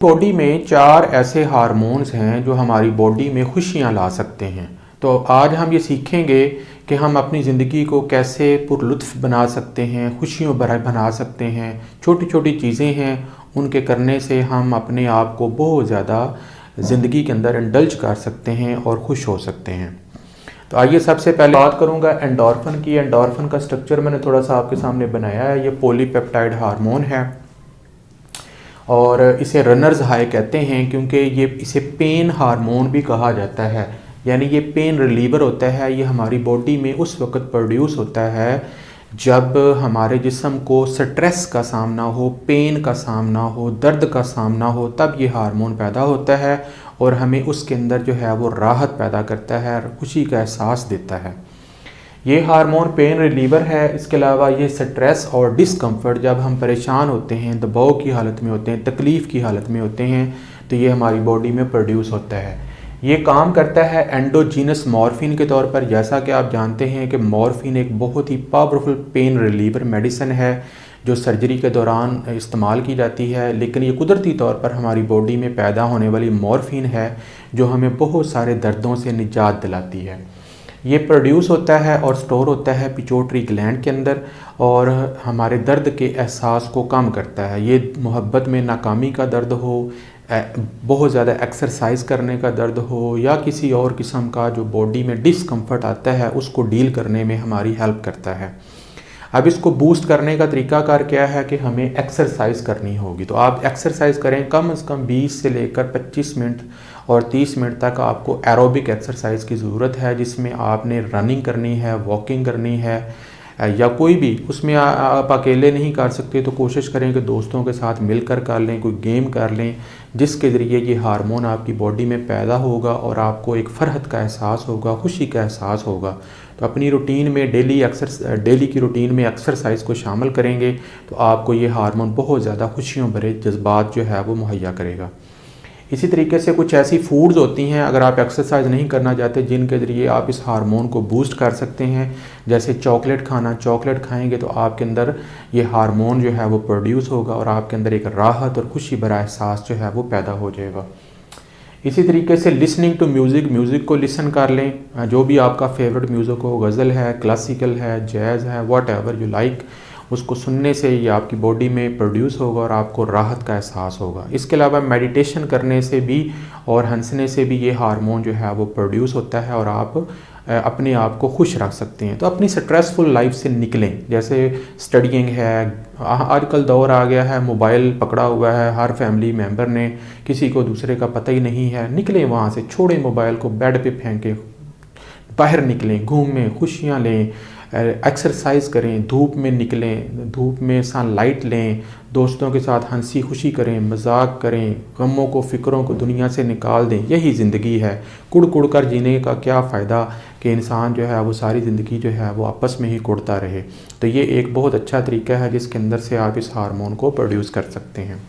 Body में 4 ऐसे hormones हैं जो हमारी बॉडी में खुशियाँ ला सकते हैं। तो आज हम ये सीखेंगे कि हम अपनी ज़िंदगी को कैसे पुरलुत्फ़ बना सकते हैं, खुशियों भरा बना सकते हैं। छोटी छोटी चीज़ें हैं, उनके करने से हम अपने आप को बहुत ज़्यादा ज़िंदगी के अंदर इंडल्ज कर सकते हैं और खुश हो सकते हैं। तो आइए सबसे पहले बात करूँगा एंडोर्फिन की। एंडोर्फिन का स्ट्रक्चर मैंने थोड़ा सा आपके सामने बनाया है। ये पॉलीपेप्टाइड हार्मोन है और इसे रनर्स हाई कहते हैं क्योंकि ये इसे पेन हार्मोन भी कहा जाता है। यानी ये पेन रिलीवर होता है। ये हमारी बॉडी में उस वक्त प्रोड्यूस होता है जब हमारे जिस्म को स्ट्रेस का सामना हो, पेन का सामना हो, दर्द का सामना हो, तब ये हार्मोन पैदा होता है और हमें उसके अंदर जो है वो राहत पैदा करता है, खुशी का एहसास देता है। ये हार्मोन पेन रिलीवर है। इसके अलावा ये स्ट्रेस और डिस्कम्फर्ट, जब हम परेशान होते हैं, दबाव की हालत में होते हैं, तकलीफ़ की हालत में होते हैं, तो ये हमारी बॉडी में प्रोड्यूस होता है। ये काम करता है एंडोजीनस मॉर्फिन के तौर पर। जैसा कि आप जानते हैं कि मॉर्फिन एक बहुत ही पावरफुल पेन रिलीवर मेडिसिन है जो सर्जरी के दौरान इस्तेमाल की जाती है, लेकिन ये कुदरती तौर पर हमारी बॉडी में पैदा होने वाली मॉर्फिन है जो हमें बहुत सारे दर्दों से निजात दिलाती है। ये प्रोड्यूस होता है और स्टोर होता है पिट्यूटरी ग्लैंड के अंदर और हमारे दर्द के एहसास को कम करता है। ये मोहब्बत में नाकामी का दर्द हो, बहुत ज़्यादा एक्सरसाइज करने का दर्द हो या किसी और किस्म का जो बॉडी में डिस्कम्फर्ट आता है, उसको डील करने में हमारी हेल्प करता है। अब इसको बूस्ट करने का तरीकाकार क्या है कि हमें एक्सरसाइज करनी होगी। तो आप एक्सरसाइज करें, कम से कम 20 से लेकर 25 मिनट और 30 मिनट तक आपको एरोबिक एक्सरसाइज की ज़रूरत है, जिसमें आपने रनिंग करनी है, वॉकिंग करनी है या कोई भी, उसमें आप अकेले नहीं कर सकते तो कोशिश करें कि दोस्तों के साथ मिलकर कर लें, कोई गेम कर लें, जिसके ज़रिए ये हार्मोन आपकी बॉडी में पैदा होगा और आपको एक फ़रहत का एहसास होगा, खुशी का एहसास होगा। तो अपनी रूटीन में डेली की रूटीन में एक्सरसाइज को शामिल करेंगे तो आपको ये हार्मोन बहुत ज़्यादा खुशियों भरे जज्बात जो है वो मुहैया करेगा। इसी तरीके से कुछ ऐसी फूड्स होती हैं, अगर आप एक्सरसाइज नहीं करना चाहते, जिनके ज़रिए आप इस हार्मोन को बूस्ट कर सकते हैं। जैसे चॉकलेट खाना, चॉकलेट खाएंगे तो आपके अंदर ये हार्मोन जो है वो प्रोड्यूस होगा और आपके अंदर एक राहत और खुशी भरा एहसास जो है वो पैदा हो जाएगा। इसी तरीके से लिसनिंग टू म्यूज़िक को लिसन कर लें। जो भी आपका फेवरेट म्यूज़िक हो, गज़ल है, क्लासिकल है, जैज़ है, वॉट एवर यू लाइक, उसको सुनने से ये आपकी बॉडी में प्रोड्यूस होगा और आपको राहत का एहसास होगा। इसके अलावा मेडिटेशन करने से भी और हंसने से भी ये हार्मोन जो है वो प्रोड्यूस होता है और आप अपने आप को खुश रख सकते हैं। तो अपनी स्ट्रेसफुल लाइफ से निकलें। जैसे स्टडिंग है, आजकल दौर आ गया है, मोबाइल पकड़ा हुआ है हर फैमिली मेम्बर ने, किसी को दूसरे का पता ही नहीं है। निकलें वहाँ से, छोड़ें मोबाइल को, बेड पे फेंकें, बाहर निकलें, घूमें, खुशियाँ लें, एक्सरसाइज करें, धूप में निकलें, धूप में सनलाइट लें, दोस्तों के साथ हंसी खुशी करें, मजाक करें, गमों को, फ़िक्रों को दुनिया से निकाल दें। यही ज़िंदगी है। कुड़ कुड़ कर जीने का क्या फ़ायदा कि इंसान जो है वो सारी ज़िंदगी जो है वो आपस में ही कुड़ता रहे। तो ये एक बहुत अच्छा तरीका है जिसके अंदर से आप इस हार्मोन को प्रोड्यूस कर सकते हैं।